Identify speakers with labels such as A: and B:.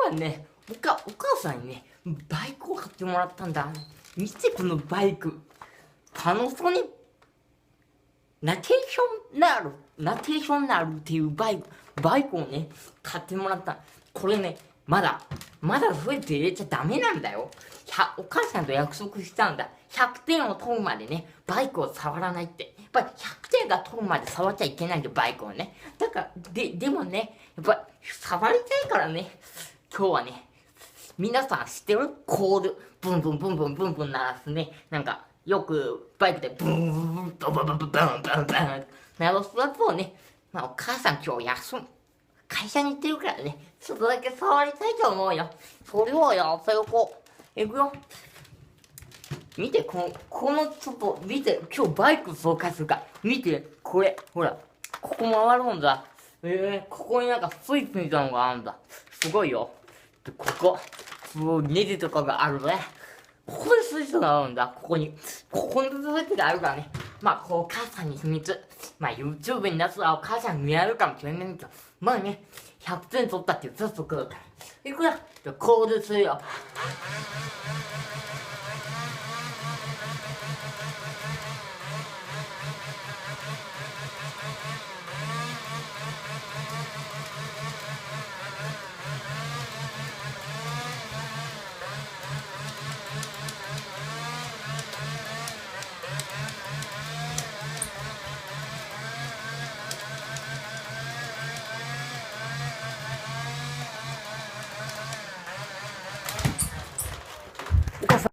A: 日はね、お母さんにね、バイクを買ってもらったんだ。見てこのバイク。パナソニックナテーショナルっていうバイクをね、買ってもらった。これね、まだ増えて入れちゃダメなんだよ。お母さんと約束したんだ。100点を取るまでね、バイクを触らないって。やっぱり100点が取るまで触っちゃいけないんだよ、バイクをね。だから、でもね、やっぱり触りたいからね、今日はね、皆さん知ってるコール、ブンブンブンブンブンブン鳴らすね。なんか、よくバイクでブーンブンブンブンブンブンブン鳴らすやつをね、まあお母さん今日休む。会社に行ってるからね、ちょっとだけ触りたいと思うよ。それをやっておこう。いくよ。見て、このちょっと、見て、今日バイク紹介するから。見て、これ、ほら、ここ回るんだ。ここになんかスイッチみたいなのがあるんだ。すごいよ。で、すごいネジとかがあるね。ここでスイッチがあるんだ。ここにスイッチがあるからね。まあ、お母さんに秘密。まあ、YouTube に出すらお母さんに見られるかもしれないけど、まあね、100点取ったって言ったらそこだから。いくよ。じゃあ、コールするよ。